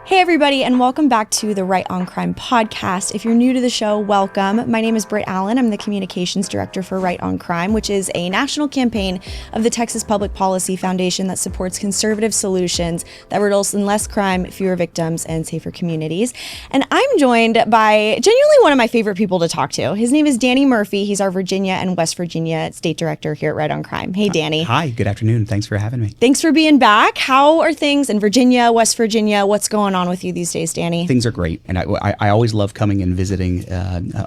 Hey everybody, and welcome back to the Right on Crime podcast. If you're new to the show, welcome. My name is Britt Allen. I'm the communications director for Right on Crime, which is a national campaign of the Texas Public Policy Foundation that supports conservative solutions that result in less crime, fewer victims, and safer communities. And I'm joined by genuinely one of my favorite people to talk to. His name is Danny Murphy. He's our Virginia and West Virginia state director here at Right on Crime. Hey, Danny. Hi, good afternoon. Thanks for having me. Thanks for being back. How are things in Virginia, West Virginia? What's going on with you these days, Danny? Things are great, and I always love coming and visiting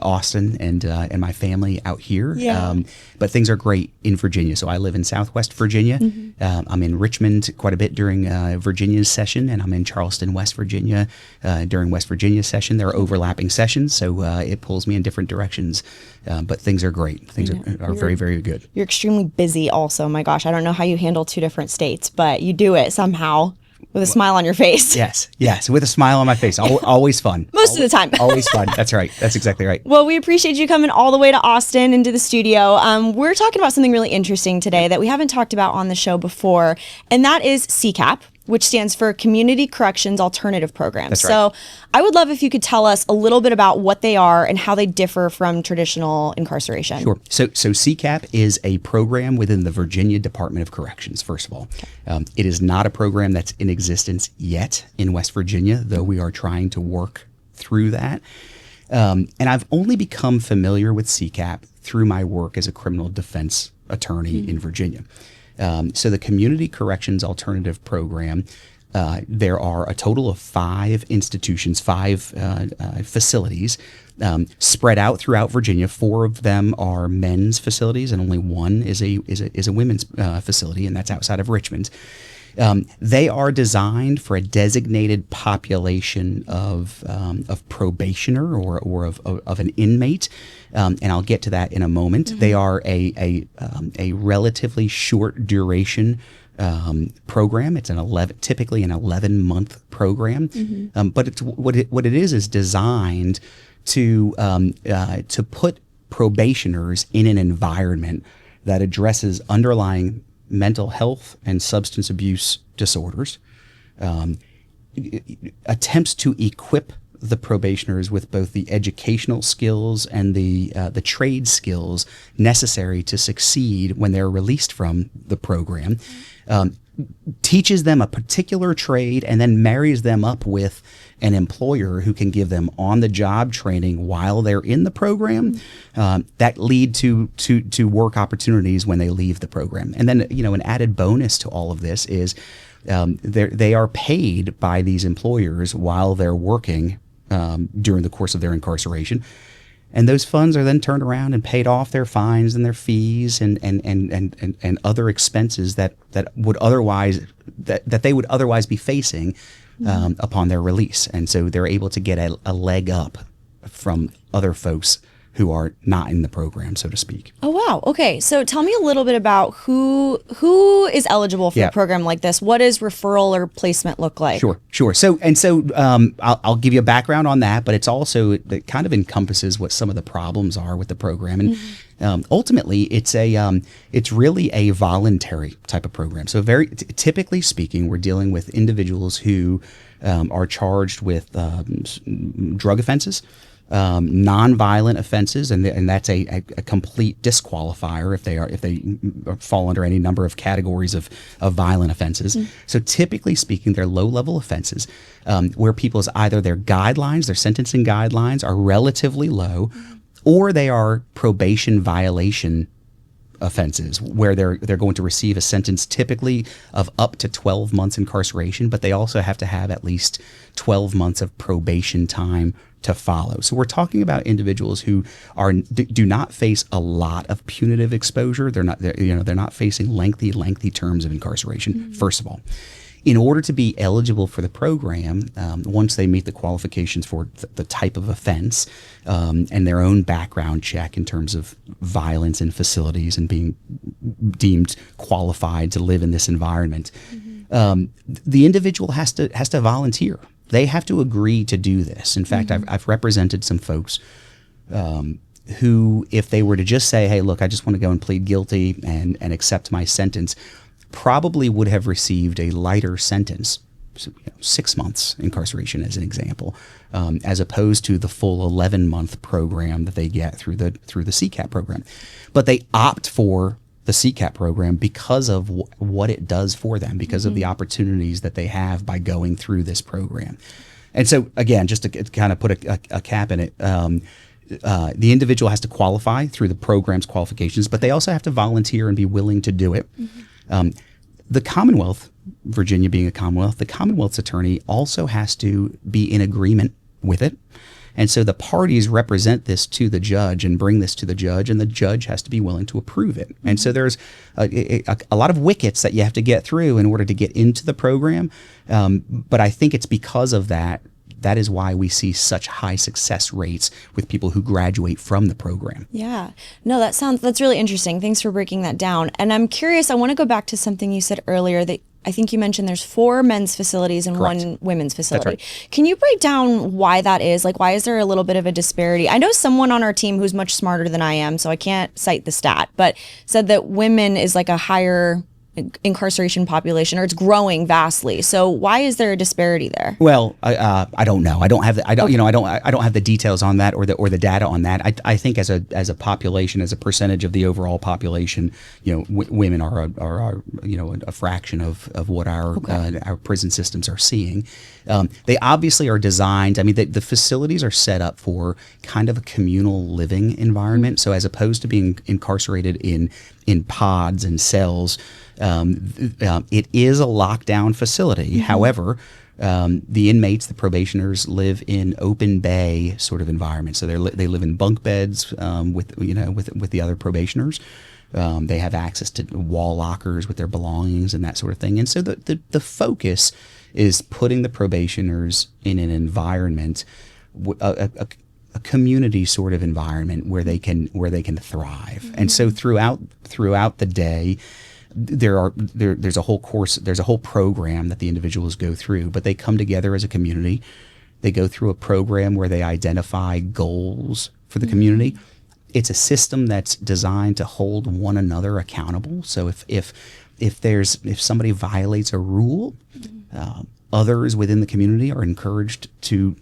Austin and my family out here. Yeah. But things are great in Virginia. So I live in Southwest Virginia. Mm-hmm. I'm in Richmond quite a bit during Virginia's session, and I'm in Charleston, West Virginia during West Virginia's session. There are overlapping sessions, so it pulls me in different directions. But things are great. Things are very, very good. You're extremely busy also. My gosh, I don't know how you handle two different states, but you do it somehow. With a smile on your face. Yes, with a smile on my face. Always fun. Most of the time. Always fun. That's right. That's exactly right. Well, we appreciate you coming all the way to Austin into the studio. We're talking about something really interesting today that we haven't talked about on the show before, and that is CCAP, which stands for Community Corrections Alternative Programs. That's right. So I would love if you could tell us a little bit about what they are and how they differ from traditional incarceration. Sure. So CCAP is a program within the Virginia Department of Corrections, first of all. Okay. It is not a program that's in existence yet in West Virginia, though we are trying to work through that. And I've only become familiar with CCAP through my work as a criminal defense attorney in Virginia. So the Community Corrections Alternative Program, there are a total of 5 institutions, 5 facilities spread out throughout Virginia. 4 of them are men's facilities, and only 1 is a women's facility, and that's outside of Richmond. They are designed for a designated population of probationer or of an inmate, and I'll get to that in a moment. Mm-hmm. They are a relatively short duration program. It's typically an 11-month program, mm-hmm. But it's what it is designed to put probationers in an environment that addresses underlying mental health and substance abuse disorders, attempts to equip the probationers with both the educational skills and the trade skills necessary to succeed when they're released from the program, teaches them a particular trade, and then marries them up with an employer who can give them on-the-job training while they're in the program that lead to work opportunities when they leave the program. And then, an added bonus to all of this is they are paid by these employers while they're working during the course of their incarceration. And those funds are then turned around and paid off their fines and their fees and other expenses that they would otherwise be facing upon their release. And so they're able to get a leg up from other folks who are not in the program, so to speak. Oh, wow. Okay. So tell me a little bit about who is eligible for a program like this. What does referral or placement look like? Sure. So I'll give you a background on that, but it kind of encompasses what some of the problems are with the program. And ultimately, it's really a voluntary type of program. So very typically speaking, we're dealing with individuals who are charged with drug offenses, non-violent offenses, and that's a complete disqualifier if they fall under any number of categories of violent offenses. Mm-hmm. So typically speaking, they're low-level offenses where people's either their sentencing guidelines are relatively low, or they are probation violation offenses where they're going to receive a sentence typically of up to 12 months incarceration, but they also have to have at least 12 months of probation time to follow. So we're talking about individuals who do not face a lot of punitive exposure. They're not facing lengthy terms of incarceration. Mm-hmm. First of all, in order to be eligible for the program, once they meet the qualifications for the type of offense and their own background check in terms of violence in facilities and being deemed qualified to live in this environment, mm-hmm. The individual has to volunteer. They have to agree to do this. In fact, mm-hmm. I've represented some folks who, if they were to just say, hey, look, I just want to go and plead guilty and accept my sentence, probably would have received a lighter sentence 6 months incarceration as an example, as opposed to the full 11-month program that they get through the CCAP program. But they opt for the CCAP program because of what it does for them, because of the opportunities that they have by going through this program. And so, again, just to kind of put a cap in it, the individual has to qualify through the program's qualifications, but they also have to volunteer and be willing to do it. The Commonwealth, Virginia being a Commonwealth, the Commonwealth's attorney also has to be in agreement with it. And so the parties represent this to the judge and bring this to the judge, and the judge has to be willing to approve it. And so there's a lot of wickets that you have to get through in order to get into the program. But I think it's because of that. That is why we see such high success rates with people who graduate from the program. Yeah. No, that's really interesting. Thanks for breaking that down. And I'm curious, I want to go back to something you said earlier that I think you mentioned there's 4 men's facilities and Correct. 1 women's facility. That's right. Can you break down why that is? Like, why is there a little bit of a disparity? I know someone on our team who's much smarter than I am, so I can't cite the stat, but said that women is like a higher incarceration population, or it's growing vastly. So why is there a disparity there? Well, I don't know. I don't have the, I don't have the details on that or the data on that. I think as a population, as a percentage of the overall population, women are a fraction of what our prison systems are seeing. They obviously are designed. I mean, the facilities are set up for kind of a communal living environment. So as opposed to being incarcerated in pods and cells, it is a lockdown facility. However, the inmates, the probationers, live in open bay sort of environment. So they live in bunk beds with the other probationers. They have access to wall lockers with their belongings and that sort of thing. And so the focus is putting the probationers in an environment, a community sort of environment where they can thrive. And so throughout the day, there's a whole program that the individuals go through, but they come together as a community. They go through a program where they identify goals for the community. It's a system that's designed to hold one another accountable. So if somebody violates a rule, others within the community are encouraged to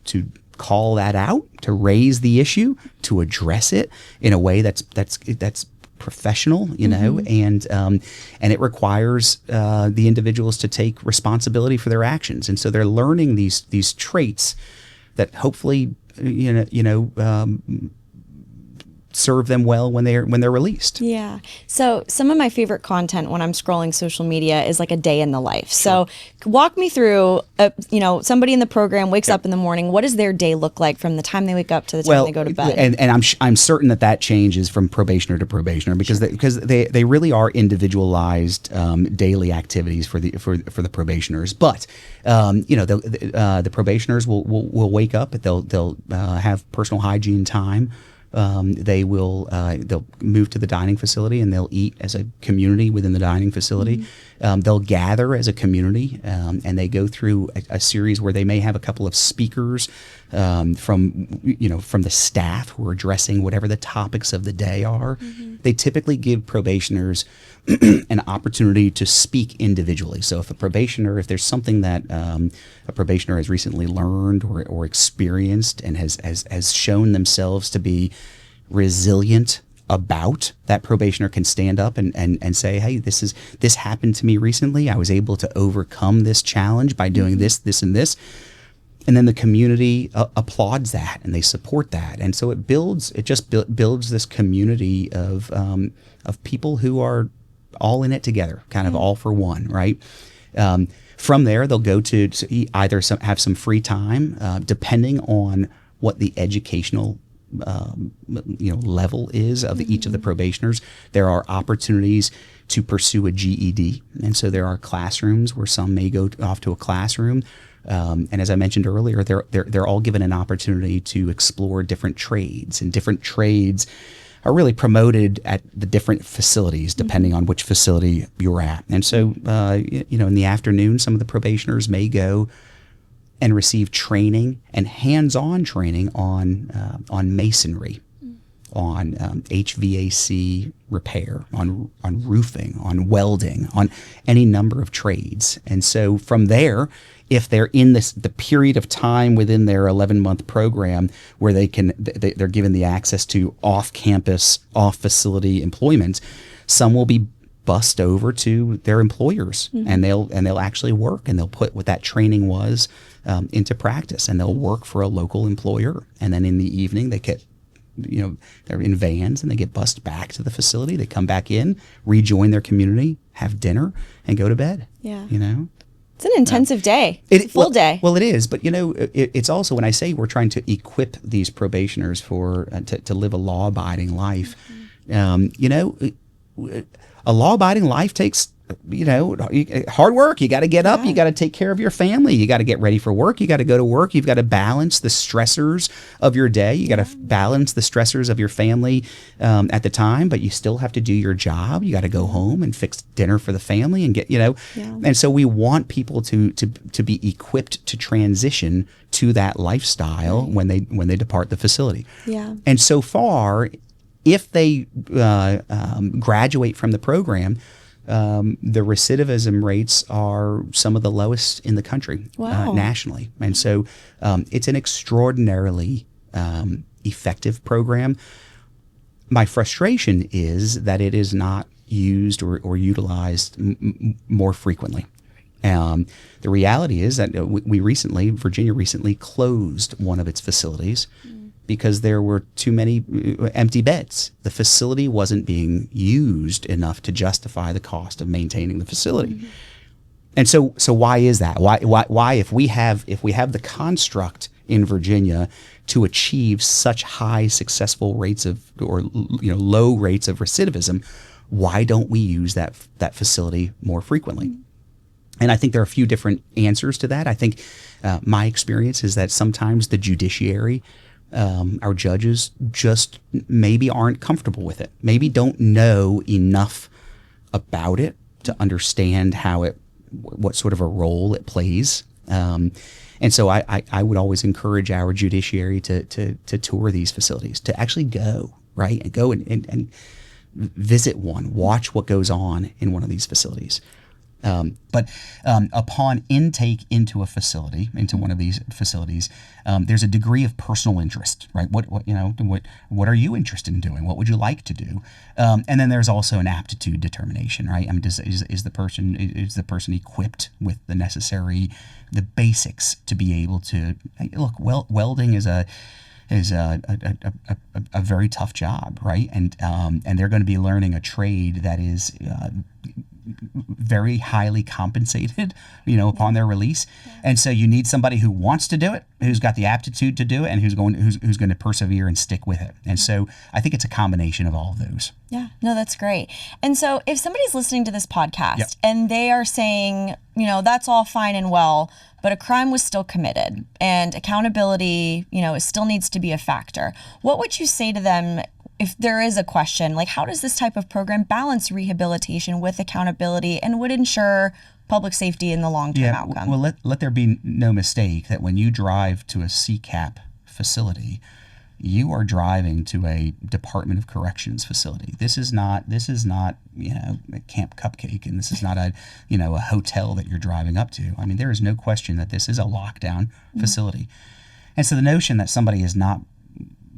call that out, to raise the issue, to address it in a way that's professional, and it requires the individuals to take responsibility for their actions. And so they're learning these traits that hopefully serve them well when they're released. Yeah. So some of my favorite content when I'm scrolling social media is like a day in the life. Sure. So walk me through, somebody in the program wakes up in the morning. What does their day look like from the time they wake up to the time they go to bed? And I'm certain that changes from probationer to probationer because they really are individualized daily activities for the probationers. But the probationers will wake up. They'll have personal hygiene time. They'll move to the dining facility and they'll eat as a community within the dining facility. They'll gather as a community and they go through a series where they may have a couple of speakers from the staff who are addressing whatever the topics of the day are. They typically give probationers an opportunity to speak individually. So if there's something that a probationer has recently learned or experienced and has shown themselves to be resilient about, that probationer can stand up and say, hey, this happened to me recently. I was able to overcome this challenge by doing this, and this. And then the community applauds that and they support that. And so it builds this community of people who are all in it together, kind of all for one, right? From there, they'll go to either have some free time, depending on what the educational level is of each of the probationers. There are opportunities to pursue a GED, and so there are classrooms where some may go off to a classroom. And as I mentioned earlier, they're all given an opportunity to explore different trades, and different trades are really promoted at the different facilities depending on which facility you're at. And so, in the afternoon, some of the probationers may go and receive training and hands-on training on masonry, on HVAC repair, on roofing, on welding, on any number of trades. And so from there, if they're in the period of time within their 11-month program where they're given the access to off-campus, off-facility employment, some will be bussed over to their employers, and they'll actually work, and they'll put what that training was into practice, and they'll work for a local employer. And then in the evening, they get, they're in vans, and they get bussed back to the facility. They come back in, rejoin their community, have dinner, and go to bed. Yeah. It's an intensive day. It's a full day. Well, it is, but it's also, when I say we're trying to equip these probationers for to live a law-abiding life, a law-abiding life takes, hard work. You got to get up. You got to take care of your family. You got to get ready for work. You got to go to work. You've got to balance the stressors of your day. You got to balance the stressors of your family at the time, but you still have to do your job. You got to go home and fix dinner for the family and get, And so we want people to be equipped to transition to that lifestyle when they depart the facility. Yeah. And so far, if they graduate from the program, the recidivism rates are some of the lowest in the country nationally. And so it's an extraordinarily effective program. My frustration is that it is not used or utilized more frequently. The reality is that Virginia recently closed one of its facilities because there were too many empty beds. The facility wasn't being used enough to justify the cost of maintaining the facility. And so why is that? Why if we have the construct in Virginia to achieve such high successful rates of low rates of recidivism, why don't we use that facility more frequently? And I think there are a few different answers to that. I think my experience is that sometimes the judiciary, our judges, just maybe aren't comfortable with it, maybe don't know enough about it to understand what sort of a role it plays. And so I would always encourage our judiciary to tour these facilities, to actually go, right? And go and visit one, watch what goes on in one of these facilities. But upon intake into one of these facilities, there's a degree of personal interest, right? What are you interested in doing? What would you like to do? And then there's also an aptitude determination, right? I mean, is the person equipped with the basics to be able to look? Welding is a very tough job, right? And they're going to be learning a trade that is very highly compensated, upon their release. And so you need somebody who wants to do it, who's got the aptitude to do it, and who's going to persevere and stick with it. And so I think it's a combination of all of those. Yeah, no, that's great. And so if somebody's listening to this podcast and they are saying, that's all fine and well, but a crime was still committed and accountability, it still needs to be a factor, what would you say to them if there is a question, like how does this type of program balance rehabilitation with accountability and would ensure public safety in the long-term outcome? Well, let there be no mistake that when you drive to a CCAP facility, you are driving to a Department of Corrections facility. This is not a Camp Cupcake, and this is not a hotel that you're driving up to. I mean, there is no question that this is a lockdown facility. And so the notion that somebody is not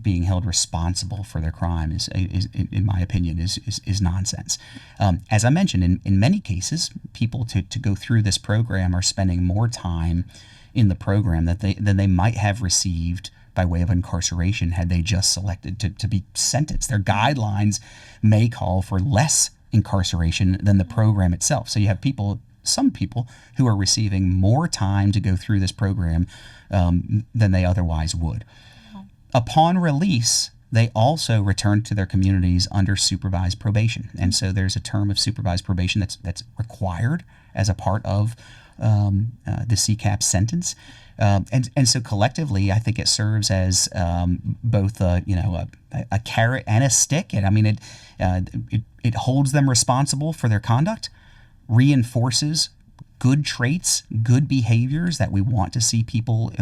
being held responsible for their crime is in my opinion, is nonsense. As I mentioned, in many cases, people to go through this program are spending more time in the program than they might have received by way of incarceration had they just selected to be sentenced. Their guidelines may call for less incarceration than the program itself. So you have some people who are receiving more time to go through this program than they otherwise would. Upon release, they also return to their communities under supervised probation. And so there's a term of supervised probation that's required as a part of the CCAP sentence. And so collectively, I think it serves as both a carrot and a stick. And I mean, it holds them responsible for their conduct, reinforces good traits, good behaviors that we want to see people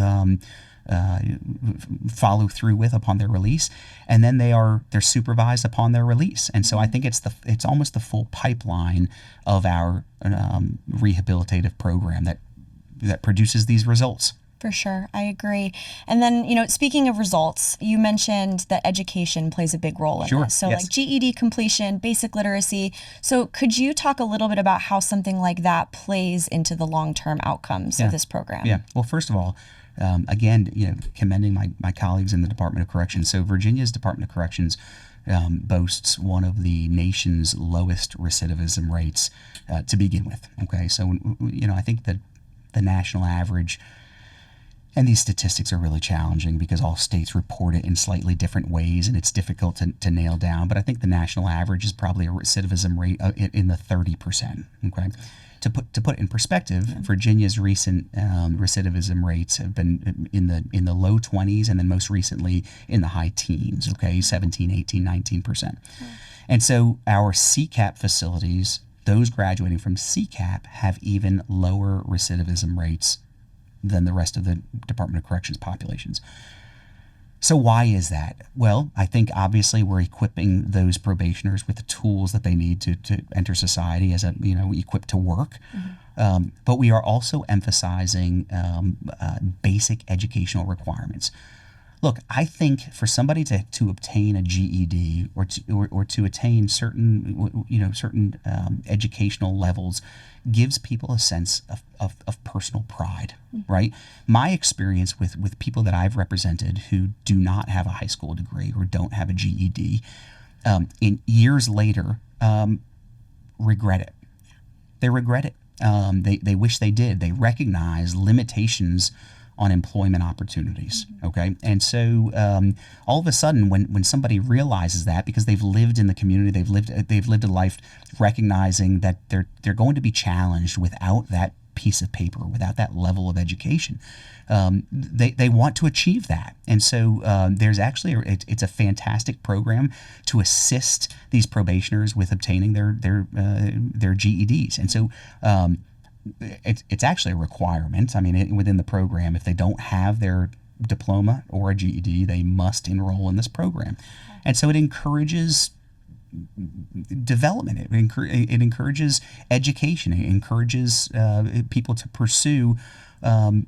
follow through with upon their release, and then they're supervised upon their release. And so I think it's almost the full pipeline of our rehabilitative program that produces these results. For sure. I agree. And then, speaking of results, you mentioned that education plays a big role in this. So yes. like GED completion, basic literacy. So could you talk a little bit about how something like that plays into the long-term outcomes of this program? Yeah. Well, first of all, again, commending my colleagues in the Department of Corrections. So Virginia's Department of Corrections boasts one of the nation's lowest recidivism rates to begin with. Okay. So, I think that the national average, and these statistics are really challenging because all states report it in slightly different ways, and it's difficult to nail down. But I think the national average is probably a recidivism rate in the 30%. Okay, to put it in perspective, Virginia's recent recidivism rates have been in the low 20s, and then most recently in the high teens. Okay, 17, 18, 19%. And so our CCAP facilities, those graduating from CCAP, have even lower recidivism rates than the rest of the Department of Corrections populations. So why is that? Well, I think obviously we're equipping those probationers with the tools that they need to enter society as equipped to work. But we are also emphasizing basic educational requirements. Look, I think for somebody to obtain a GED or to attain certain educational levels gives people a sense of personal pride, right? My experience with people that I've represented who do not have a high school degree or don't have a GED, in years later, regret it. They regret it. They wish they did. They recognize limitations on employment opportunities. Okay. And so all of a sudden when somebody realizes that, because they've lived in the community, they've lived a life recognizing that they're going to be challenged without that piece of paper, without that level of education, they want to achieve that. And so there's actually it's a fantastic program to assist these probationers with obtaining their GEDs. And so it's actually a requirement. I mean, within the program, if they don't have their diploma or a GED, they must enroll in this program. And so it encourages development. It encourages education. It encourages people to pursue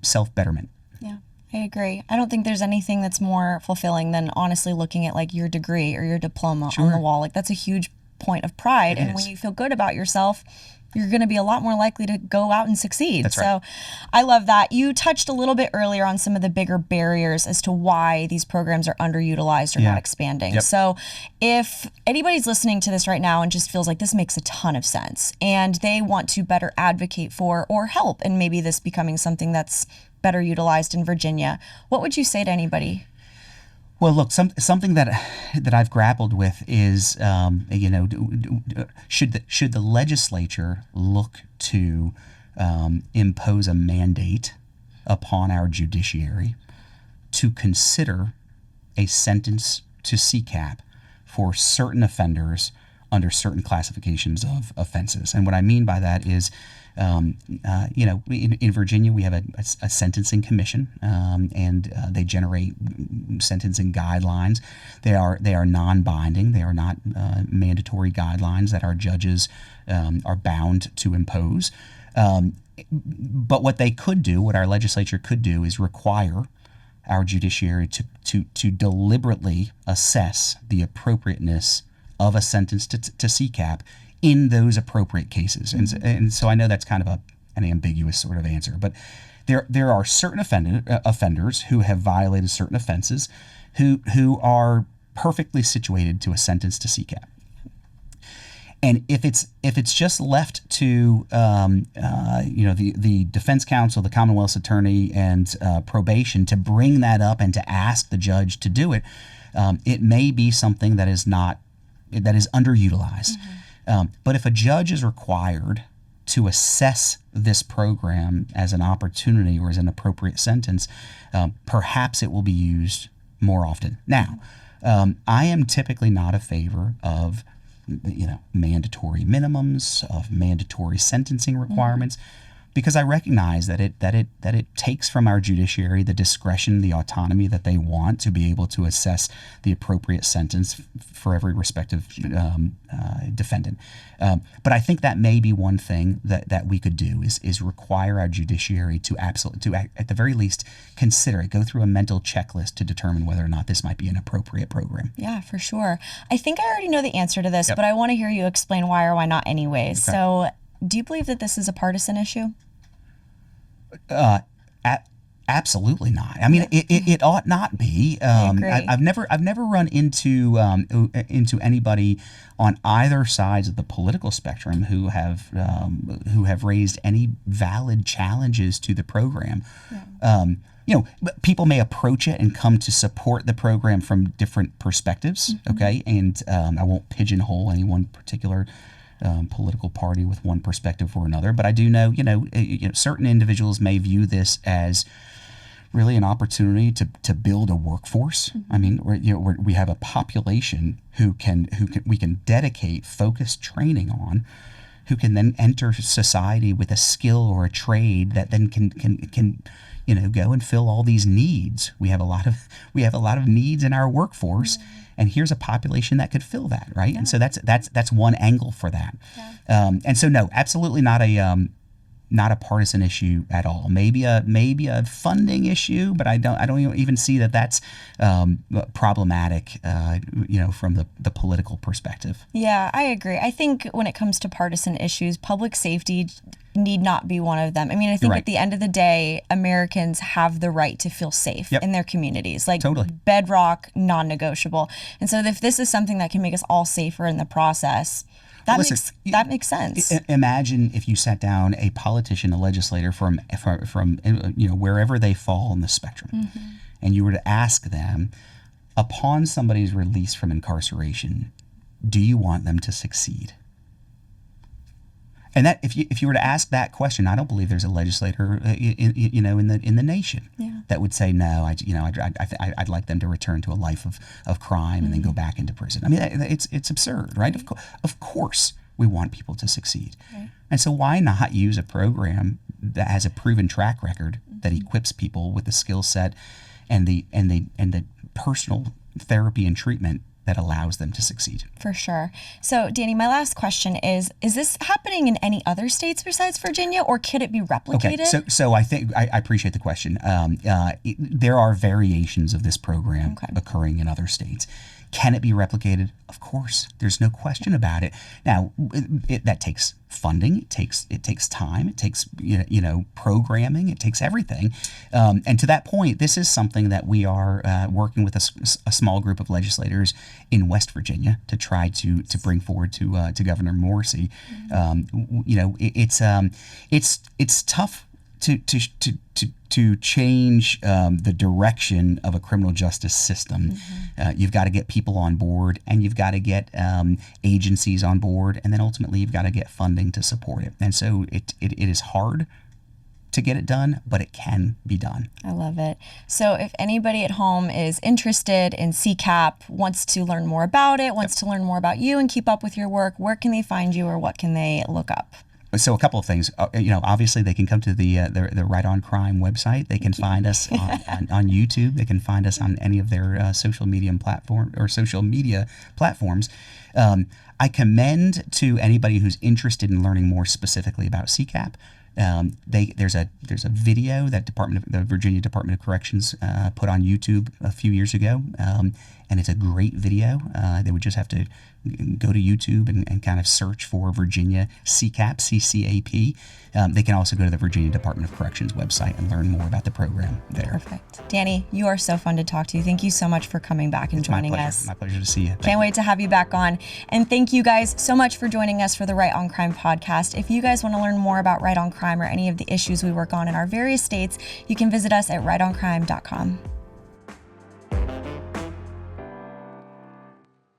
self-betterment. Yeah, I agree. I don't think there's anything that's more fulfilling than honestly looking at like your degree or your diploma on the wall. Like that's a huge point of pride. And when you feel good about yourself, you're going to be a lot more likely to go out and succeed. That's right. So I love that. You touched a little bit earlier on some of the bigger barriers as to why these programs are underutilized or not expanding. Yep. So if anybody's listening to this right now and just feels like this makes a ton of sense and they want to better advocate for or help in maybe this becoming something that's better utilized in Virginia, what would you say to anybody? Well, look, something that I've grappled with is, should the legislature look to impose a mandate upon our judiciary to consider a sentence to CCAP for certain offenders under certain classifications of offenses? And what I mean by that is, in Virginia, we have a sentencing commission, and they generate sentencing guidelines. They are non-binding. They are not mandatory guidelines that our judges are bound to impose. But what our legislature could do, is require our judiciary to deliberately assess the appropriateness of a sentence to CCAP in those appropriate cases. And so I know that's kind of an ambiguous sort of answer, but there are certain offenders who have violated certain offenses who are perfectly situated to a sentence to CCAP. And if it's just left to the defense counsel, the Commonwealth's attorney, and probation to bring that up and to ask the judge to do it, it may be something that is underutilized. But if a judge is required to assess this program as an opportunity or as an appropriate sentence, perhaps it will be used more often. Now, I am typically not a favor of mandatory minimums, of mandatory sentencing requirements, because I recognize that it takes from our judiciary the discretion, the autonomy that they want to be able to assess the appropriate sentence for every respective defendant. But I think that may be one thing that we could do is require our judiciary to at the very least consider it, go through a mental checklist to determine whether or not this might be an appropriate program. Yeah, for sure. I think I already know the answer to this, Yep. but I want to hear you explain why or why not anyways. Okay. So do you believe that this is a partisan issue? Absolutely not. I mean, it ought not be. I agree. I've never run into anybody on either sides of the political spectrum who have raised any valid challenges to the program. Yeah. People may approach it and come to support the program from different perspectives. Mm-hmm. Okay, and I won't pigeonhole any one particular political party with one perspective or another, but I do know, certain individuals may view this as really an opportunity to build a workforce. Mm-hmm. I mean, we have a population who we can dedicate focused training on, who can then enter society with a skill or a trade that then can go and fill all these needs. We have a lot of needs in our workforce. Mm-hmm. And here's a population that could fill that, right? Yeah. And so that's one angle for that. Yeah. And so no, absolutely not a partisan issue at all. Maybe a funding issue, but I don't even see that that's problematic, from the political perspective. Yeah, I agree. I think when it comes to partisan issues, public safety need not be one of them. I mean, I think right. At the end of the day, Americans have the right to feel safe Yep. in their communities, like totally. Bedrock, non-negotiable. And so if this is something that can make us all safer in the process, that makes sense. Imagine if you sat down a politician, a legislator from wherever they fall on the spectrum, mm-hmm. and you were to ask them, upon somebody's release from incarceration, do you want them to succeed? And that if you were to ask that question, I don't believe there's a legislator in the nation that would say no. I'd like them to return to a life of crime and then go back into prison. I mean, it's absurd, right? Of course, we want people to succeed, right. And so why not use a program that has a proven track record that equips people with the skill set and the personal therapy and treatment that allows them to succeed. For sure. So, Danny, my last question is this happening in any other states besides Virginia, or could it be replicated? Okay, so I think I appreciate the question. There are variations of this program occurring in other states. Can it be replicated? Of course. There's no question about it. Now, that takes funding. It takes time. It takes programming. It takes everything. And to that point, this is something that we are working with a small group of legislators in West Virginia to try to bring forward to Governor Morrissey. Mm-hmm. It's tough to change the direction of a criminal justice system. Mm-hmm. You've got to get people on board, and you've got to get agencies on board, and then ultimately you've got to get funding to support it. And so it is hard to get it done, but it can be done. I love it. So if anybody at home is interested in CCAP, wants to learn more about it, wants to learn more about you and keep up with your work, where can they find you, or what can they look up? So a couple of things. Obviously they can come to the Right on Crime website. They can find us on YouTube. They can find us on any of their social media platforms. I commend to anybody who's interested in learning more specifically about CCAP. There's a video that the Virginia Department of Corrections put on YouTube a few years ago, and it's a great video. They would just have to go to YouTube and kind of search for Virginia CCAP, CCAP. They can also go to the Virginia Department of Corrections website and learn more about the program there. Perfect. Danny, you are so fun to talk to. Thank you so much for coming back and joining us. My pleasure to see you. Can't wait to have you back on. And thank you guys so much for joining us for the Right on Crime podcast. If you guys want to learn more about Right on Crime or any of the issues we work on in our various states, you can visit us at rightoncrime.com.